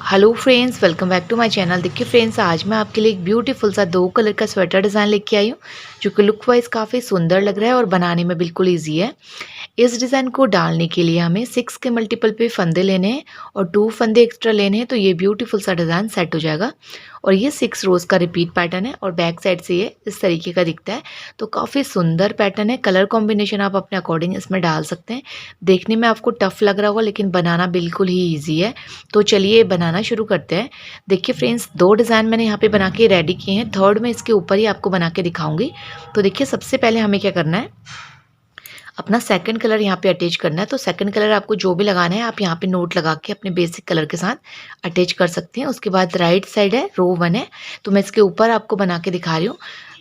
Hello friends, welcome back to my channel. देखिए friends, आज मैं आपके लिए एक ब्यूटीफुल सा 2 कलर का स्वेटर डिज़ाइन लेके आई हूँ, जो कि लुक वाइज काफ़ी सुंदर लग रहा है और बनाने में बिल्कुल ईजी है। इस डिज़ाइन को डालने के लिए हमें 6 के मल्टीपल पे फंदे लेने हैं और 2 फंदे एक्स्ट्रा लेने हैं, तो ये ब्यूटीफुल सा डिज़ाइन सेट हो जाएगा। और ये 6 रोज़ का रिपीट पैटर्न है और बैक साइड से ये इस तरीके का दिखता है। तो काफ़ी सुंदर पैटर्न है। कलर कॉम्बिनेशन आप अपने अकॉर्डिंग इसमें डाल सकते हैं। देखने में आपको टफ लग रहा होगा, लेकिन बनाना बिल्कुल ही ईजी है। तो चलिए बनाना शुरू करते हैं। देखिए फ्रेंड्स, 2 डिज़ाइन मैंने यहाँ पे बना के रेडी किए हैं। थर्ड में इसके ऊपर ही आपको बना के दिखाऊंगी। तो देखिए, सबसे पहले हमें क्या करना है, अपना सेकंड कलर यहाँ पे अटैच करना है। तो सेकंड कलर आपको जो भी लगाना है, आप यहाँ पे नोट लगा के अपने बेसिक कलर के साथ अटैच कर सकते हैं। उसके बाद राइट साइड है, रो 1 है, तो मैं इसके ऊपर आपको बना के दिखा रही हूँ।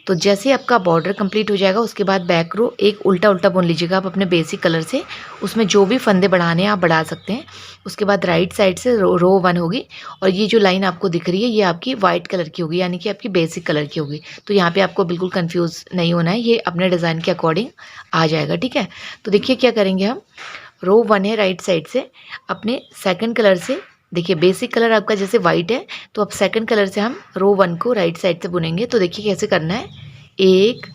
तो जैसे ही आपका बॉर्डर कंप्लीट हो जाएगा, उसके बाद बैक रो एक उल्टा उल्टा बुन लीजिएगा आप अपने बेसिक कलर से। उसमें जो भी फंदे बढ़ाने हैं आप बढ़ा सकते हैं। उसके बाद राइट साइड से रो 1 होगी और ये जो लाइन आपको दिख रही है, ये आपकी वाइट कलर की होगी, यानी कि आपकी बेसिक कलर की होगी। तो यहाँ पे आपको बिल्कुल कंफ्यूज नहीं होना है, ये अपने डिज़ाइन के अकॉर्डिंग आ जाएगा, ठीक है। तो देखिए क्या करेंगे हम, रो 1 है राइट साइड से, अपने सेकंड कलर से, देखिए बेसिक कलर आपका जैसे वाइट है, तो अब सेकंड कलर से हम रो 1 को राइट साइड से बुनेंगे। तो देखिए कैसे करना है, एक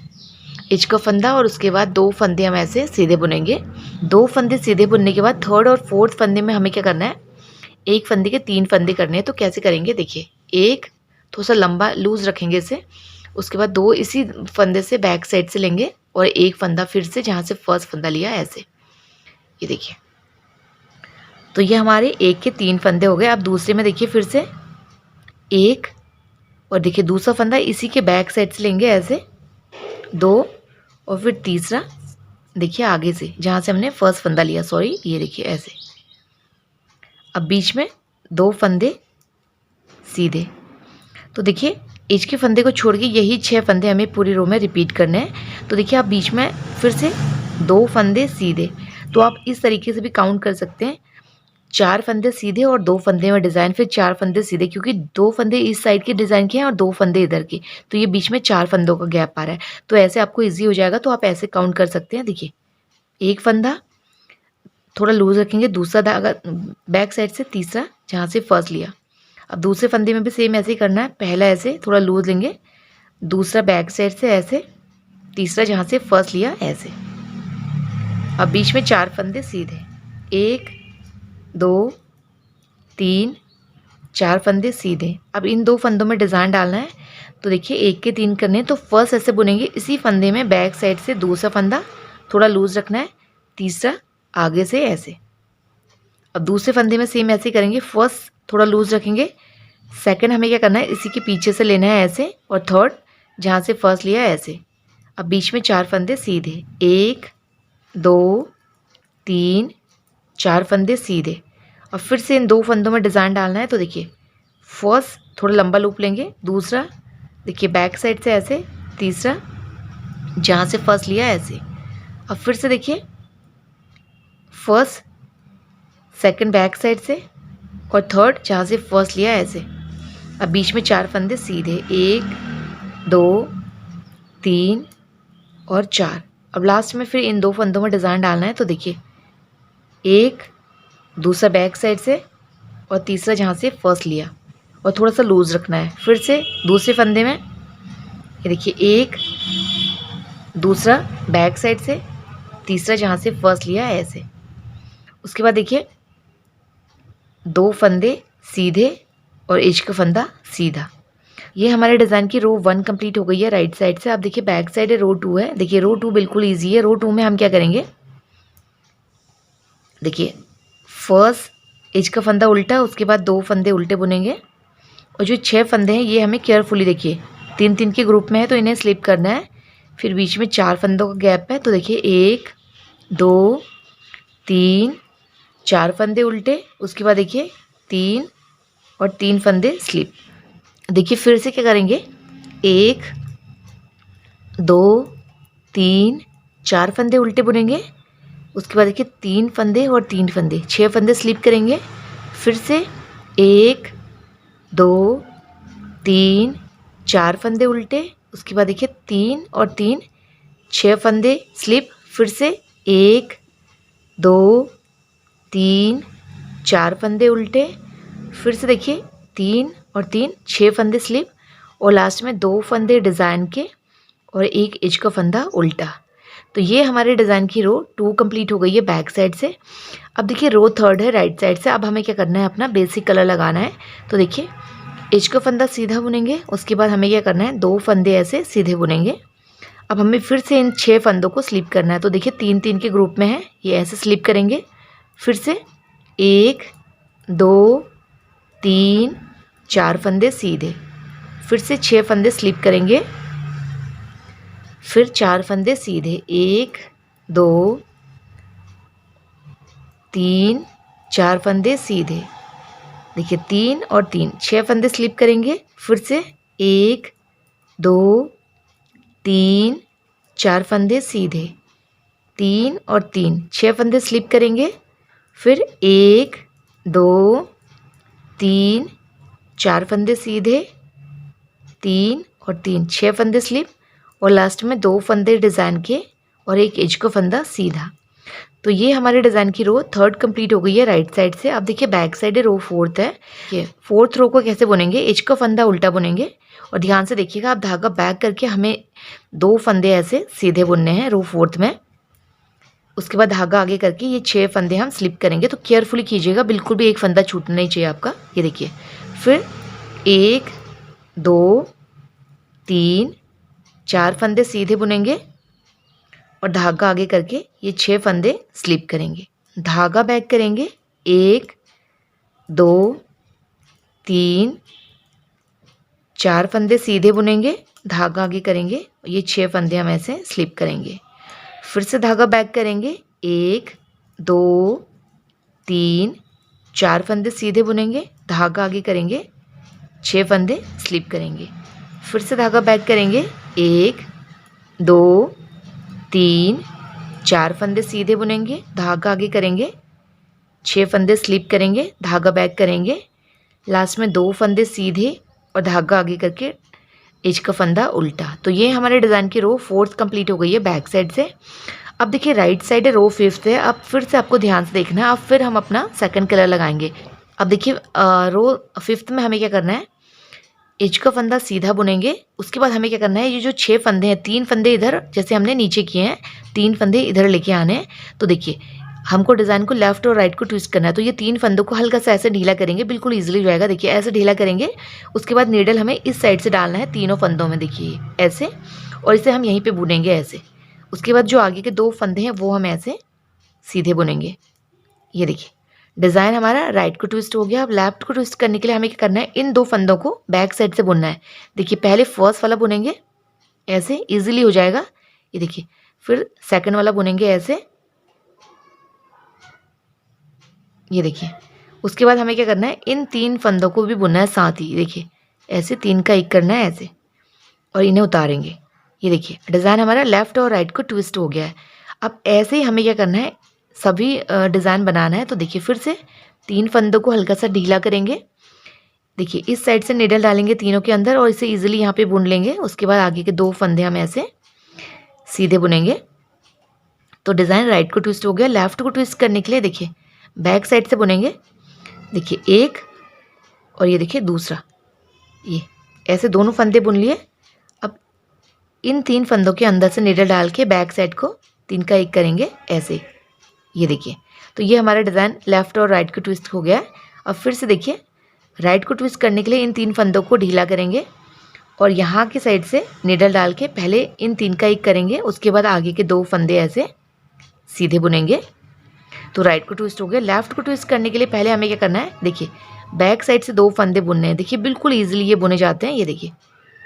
एज का फंदा और उसके बाद 2 फंदे हम ऐसे सीधे बुनेंगे। 2 फंदे सीधे बुनने के बाद थर्ड और फोर्थ फंदे में हमें क्या करना है, एक फंदे के 3 फंदे करने हैं। तो कैसे करेंगे, देखिए, एक थोड़ा सा लंबा लूज रखेंगे इसे, उसके बाद 2 इसी फंदे से बैक साइड से लेंगे और एक फंदा फिर से जहाँ से फर्स्ट फंदा लिया ऐसे, ये देखिए। तो ये हमारे एक के 3 फंदे हो गए। अब दूसरे में देखिए फिर से एक, और देखिए दूसरा फंदा इसी के बैक साइड से लेंगे ऐसे 2, और फिर तीसरा देखिए आगे से जहाँ से हमने फर्स्ट फंदा लिया, सॉरी, ये देखिए ऐसे। अब बीच में 2 फंदे सीधे। तो देखिए एज के फंदे को छोड़ के यही 6 फंदे हमें पूरी रो में रिपीट करने हैं। तो देखिए आप बीच में फिर से 2 फंदे सीधे। तो आप इस तरीके से भी काउंट कर सकते हैं, 4 फंदे सीधे और 2 फंदे में डिज़ाइन, फिर 4 फंदे सीधे, क्योंकि 2 फंदे इस साइड के डिज़ाइन के हैं और 2 फंदे इधर के, तो ये बीच में 4 फंदों का गैप आ रहा है। तो ऐसे आपको ईजी हो जाएगा। तो आप ऐसे काउंट कर सकते हैं। देखिए, एक फंदा थोड़ा लूज रखेंगे, दूसरा धागा बैक साइड से, तीसरा जहाँ से फर्स्ट लिया। अब दूसरे फंदे में भी सेम ऐसे ही करना है, पहला ऐसे थोड़ा लूज लेंगे, दूसरा बैक साइड से ऐसे, तीसरा जहाँ से फर्स्ट लिया ऐसे। अब बीच में 4 फंदे सीधे, 1 2 3 4 फंदे सीधे। अब इन 2 फंदों में डिज़ाइन डालना है। तो देखिए 1 के 3 करने हैं, तो फर्स्ट ऐसे बुनेंगे, इसी फंदे में बैक साइड से दूसरा फंदा थोड़ा लूज रखना है, तीसरा आगे से ऐसे। अब दूसरे फंदे में सेम ऐसे करेंगे, फर्स्ट थोड़ा लूज रखेंगे, सेकंड हमें क्या करना है, इसी के पीछे से लेना है ऐसे, और थर्ड जहाँ से फर्स्ट लिया ऐसे। अब बीच में 4 फंदे सीधे, 1 2 3 4 फंदे सीधे। और फिर से इन 2 फंदों में डिज़ाइन डालना है। तो देखिए फर्स्ट थोड़ा लंबा लूप लेंगे, दूसरा देखिए बैक साइड से ऐसे, तीसरा जहाँ से फर्स्ट लिया ऐसे। अब फिर से देखिए फर्स्ट सेकंड बैक साइड से और थर्ड जहाँ से फर्स्ट लिया ऐसे। अब बीच में 4 फंदे सीधे, 1 2 3 और 4। अब लास्ट में फिर इन 2 फंदों में डिज़ाइन डालना है। तो देखिए एक, दूसरा बैक साइड से और तीसरा जहाँ से फर्स्ट लिया, और थोड़ा सा लूज़ रखना है। फिर से दूसरे फंदे में ये देखिए एक, दूसरा बैक साइड से, तीसरा जहाँ से फर्स्ट लिया ऐसे। उसके बाद देखिए 2 फंदे सीधे और एज का फंदा सीधा। ये हमारे डिज़ाइन की रो 1 कंप्लीट हो गई है राइट साइड से। अब देखिए बैक साइड है, रो 2 है। देखिए रो 2 बिल्कुल ईजी है। रो 2 में हम क्या करेंगे, देखिए फर्स्ट एज का फंदा उल्टा, उसके बाद 2 फंदे उल्टे बुनेंगे, और जो 6 फंदे हैं ये हमें केयरफुली, देखिए 3-3 के ग्रुप में है, तो इन्हें स्लिप करना है। फिर बीच में 4 फंदों का गैप है। तो देखिए 1 2 3 4 फंदे उल्टे, उसके बाद देखिए 3 और 3 फंदे स्लिप। देखिए फिर से क्या करेंगे, 1 2 3 4 फंदे उल्टे बुनेंगे, उसके बाद देखिए 3 फंदे और 3 फंदे, 6 फंदे स्लिप करेंगे। फिर से 1 2 3 4 फंदे उल्टे, उसके बाद देखिए 3 और 3 6 फंदे स्लिप। फिर से 1 2 3 4 फंदे उल्टे, फिर से देखिए 3 और 3 6 फंदे स्लिप और लास्ट में 2 फंदे डिज़ाइन के और एक एज का फंदा उल्टा। तो ये हमारे डिज़ाइन की रो 2 कंप्लीट हो गई है बैक साइड से। अब देखिए रो 3 है राइट साइड से। अब हमें क्या करना है, अपना बेसिक कलर लगाना है। तो देखिए एज का फंदा सीधा बुनेंगे, उसके बाद हमें क्या करना है, 2 फंदे ऐसे सीधे बुनेंगे। अब हमें फिर से इन 6 फंदों को स्लिप करना है। तो देखिए 3-3 के ग्रुप में है, ये ऐसे स्लिप करेंगे। फिर से 1 2 3 4 फंदे सीधे, फिर से 6 फंदे स्लिप करेंगे, फिर 4 फंदे सीधे, 1 2 3 4 फंदे सीधे। देखिए 3 और 3 6 फंदे स्लिप करेंगे, फिर से 1 2 3 4 फंदे सीधे, 3 और 3 6 फंदे स्लिप करेंगे, फिर 1 2 3 4 फंदे सीधे, 3 और 3 6 फंदे स्लिप और लास्ट में 2 फंदे डिज़ाइन के और एक एज का फंदा सीधा। तो ये हमारे डिज़ाइन की रो 3 कंप्लीट हो गई है राइट साइड से। अब देखिए बैक साइड है, रो 4 है। ये 4th रो को कैसे बुनेंगे, एज का फंदा उल्टा बुनेंगे और ध्यान से देखिएगा, आप धागा बैक करके हमें 2 फंदे ऐसे सीधे बुनने हैं रो 4th में। उसके बाद धागा आगे करके ये 6 फंदे हम स्लिप करेंगे। तो केयरफुली कीजिएगा, बिल्कुल भी एक फंदा छूटना नहीं चाहिए आपका। ये देखिए फिर 1 2 3 4 फंदे सीधे बुनेंगे और धागा आगे करके ये 6 फंदे स्लिप करेंगे। धागा बैक करेंगे, 1 2 3 4 फंदे सीधे बुनेंगे, धागा आगे करेंगे, ये 6 फंदे हम ऐसे स्लिप करेंगे। फिर से धागा बैक करेंगे, 1 2 3 4 फंदे सीधे बुनेंगे, धागा आगे करेंगे, 6 फंदे स्लिप करेंगे। फिर से धागा बैक करेंगे, 1 2 3 4 फंदे सीधे बुनेंगे, धागा आगे करेंगे, 6 फंदे स्लिप करेंगे, धागा बैक करेंगे, लास्ट में 2 फंदे सीधे और धागा आगे करके एज का फंदा उल्टा। तो ये हमारे डिज़ाइन की रो 4th कंप्लीट हो गई है बैक साइड से। अब देखिए राइट साइड है, रो 5th है। अब फिर से आपको ध्यान से देखना है, अब फिर हम अपना सेकंड कलर लगाएंगे। अब देखिए रो 5th में हमें क्या करना है, एज का फंदा सीधा बुनेंगे। उसके बाद हमें क्या करना है, ये जो 6 फंदे हैं, 3 फंदे इधर जैसे हमने नीचे किए हैं, 3 फंदे इधर लेके आने हैं। तो देखिए हमको डिज़ाइन को लेफ्ट और राइट को ट्विस्ट करना है। तो ये 3 फंदों को हल्का सा ऐसे ढीला करेंगे, बिल्कुल ईजिली हो जाएगा। देखिए ऐसे ढीला करेंगे, उसके बाद नीडल हमें इस साइड से डालना है तीनों फंदों में, देखिए ऐसे, और इसे हम यहीं पे बुनेंगे ऐसे। उसके बाद जो आगे के 2 फंदे हैं वो हम ऐसे सीधे बुनेंगे। ये देखिए डिज़ाइन हमारा राइट को ट्विस्ट हो गया। अब लेफ्ट को ट्विस्ट करने के लिए हमें क्या करना है, इन 2 फंदों को बैक साइड से बुनना है। देखिए पहले फर्स्ट वाला बुनेंगे ऐसे, ईजिली हो जाएगा। ये देखिए फिर सेकंड वाला बुनेंगे ऐसे, ये देखिए। उसके बाद हमें क्या करना है, इन 3 फंदों को भी बुनना है साथ ही। देखिए ऐसे 3 का 1 करना है ऐसे, और इन्हें उतारेंगे। ये देखिए डिज़ाइन हमारा लेफ़्ट और राइट को ट्विस्ट हो गया है। अब ऐसे ही हमें क्या करना है, सभी डिज़ाइन बनाना है। तो देखिए फिर से 3 फंदों को हल्का सा ढीला करेंगे। देखिए इस साइड से निडल डालेंगे तीनों के अंदर और इसे ईजिली यहाँ पे बुन लेंगे। उसके बाद आगे के 2 फंदे हम ऐसे सीधे बुनेंगे। तो डिज़ाइन राइट को ट्विस्ट हो गया। लेफ़्ट को ट्विस्ट करने के लिए देखिए बैक साइड से बुनेंगे। देखिए एक और ये देखिए दूसरा, ये ऐसे दोनों फंदे बुन लिए। अब इन 3 फंदों के अंदर से निडल डाल के बैक साइड को 3 का 1 करेंगे ऐसे। ये देखिए तो ये हमारा डिज़ाइन लेफ़्ट और राइट को ट्विस्ट हो गया है। अब फिर से देखिए राइट को ट्विस्ट करने के लिए इन 3 फंदों को ढीला करेंगे और यहाँ की साइड से निडल डाल के पहले इन 3 का 1 करेंगे। उसके बाद आगे के 2 फंदे ऐसे सीधे बुनेंगे। तो राइट को ट्विस्ट हो गया। लेफ़्ट को ट्विस्ट करने के लिए पहले हमें क्या करना है, देखिए बैक साइड से 2 फंदे बुनने हैं। देखिए बिल्कुल ईजिली ये बुने जाते हैं। ये देखिए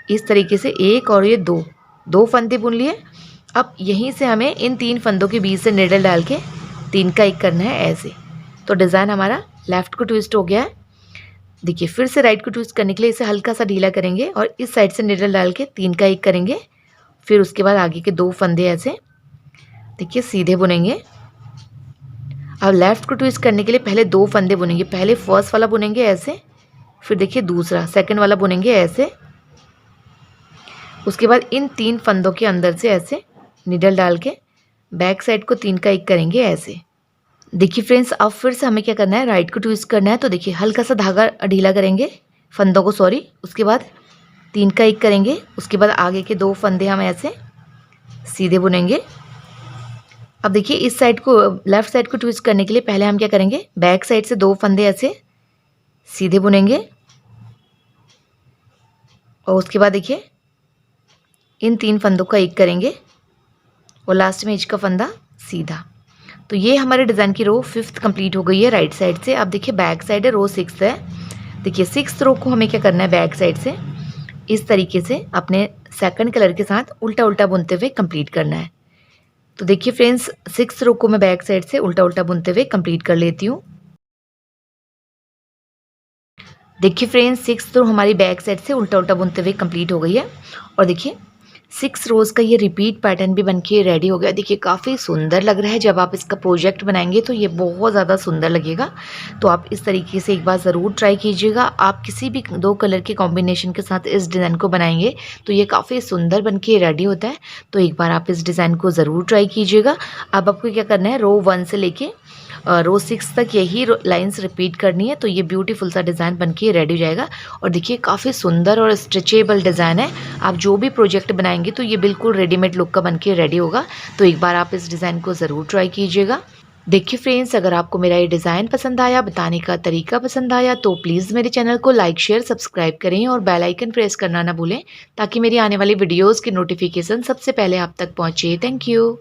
इस तरीके से 1 और ये 2 फंदे बुन लिए। अब यहीं से हमें इन 3 फंदों के बीच से निडल डाल के 3 का 1 करना है ऐसे। तो डिज़ाइन हमारा लेफ़्ट को ट्विस्ट हो गया है। देखिए फिर से राइट को ट्विस्ट करने के लिए इसे हल्का सा ढीला करेंगे और इस साइड से निडल डाल के 3 का 1 करेंगे। फिर उसके बाद आगे के 2 फंदे ऐसे देखिए सीधे बुनेंगे। अब लेफ़्ट को ट्विस्ट करने के लिए पहले 2 फंदे बुनेंगे। पहले फर्स्ट वाला बुनेंगे ऐसे, फिर देखिए दूसरा सेकंड वाला बुनेंगे ऐसे। उसके बाद इन 3 फंदों के अंदर से ऐसे निडल डाल के बैक साइड को 3 का 1 करेंगे ऐसे। देखिए फ्रेंड्स, अब फिर से हमें क्या करना है, राइट को ट्विस्ट करना है। तो देखिए हल्का सा धागा ढीला करेंगे, फंदों को सॉरी, उसके बाद 3 का 1 करेंगे, उसके बाद आगे के 2 फंदे हम ऐसे सीधे बुनेंगे। अब देखिए इस साइड को, लेफ्ट साइड को ट्विस्ट करने के लिए पहले हम क्या करेंगे, बैक साइड से 2 फंदे ऐसे सीधे बुनेंगे और उसके बाद देखिए इन 3 फंदों का 1 करेंगे और लास्ट में एज का फंदा सीधा। तो ये हमारे डिज़ाइन की रो 5th कंप्लीट हो गई है राइट साइड से। अब देखिए बैक साइड है, रो 6th है। देखिए 6th रो को हमें क्या करना है, बैक साइड से इस तरीके से अपने सेकंड कलर के साथ उल्टा उल्टा बुनते हुए कंप्लीट करना है। तो देखिए फ्रेंड्स, 6th रो को मैं बैक साइड से उल्टा उल्टा बुनते हुए कंप्लीट कर लेती हूँ। देखिए फ्रेंड्स, 6th रो हमारी बैक साइड से उल्टा उल्टा बुनते हुए कंप्लीट हो गई है और देखिए 6 रोज़ का ये रिपीट पैटर्न भी बनके रेडी हो गया। देखिए काफ़ी सुंदर लग रहा है। जब आप इसका प्रोजेक्ट बनाएंगे तो ये बहुत ज़्यादा सुंदर लगेगा। तो आप इस तरीके से एक बार ज़रूर ट्राई कीजिएगा। आप किसी भी 2 कलर के कॉम्बिनेशन के साथ इस डिज़ाइन को बनाएंगे तो ये काफ़ी सुंदर बनके रेडी होता है। तो एक बार आप इस डिज़ाइन को ज़रूर ट्राई कीजिएगा। अब आपको क्या करना है, रो 1 से लेके रो 6 तक यही लाइंस रिपीट करनी है। तो ये ब्यूटीफुल सा डिज़ाइन बनके रेडी हो जाएगा। और देखिए काफ़ी सुंदर और स्ट्रेचेबल डिज़ाइन है। आप जो भी प्रोजेक्ट बनाएंगे तो ये बिल्कुल रेडीमेड लुक का बनके रेडी होगा। तो एक बार आप इस डिज़ाइन को ज़रूर ट्राई कीजिएगा। देखिए फ्रेंड्स, अगर आपको मेरा ये डिज़ाइन पसंद आया, बताने का तरीका पसंद आया, तो प्लीज़ मेरे चैनल को लाइक शेयर सब्सक्राइब करें और बेल आइकन प्रेस करना ना भूलें, ताकि मेरी आने वाली वीडियोज़ की नोटिफिकेशन सबसे पहले आप तक पहुँचे। Thank you.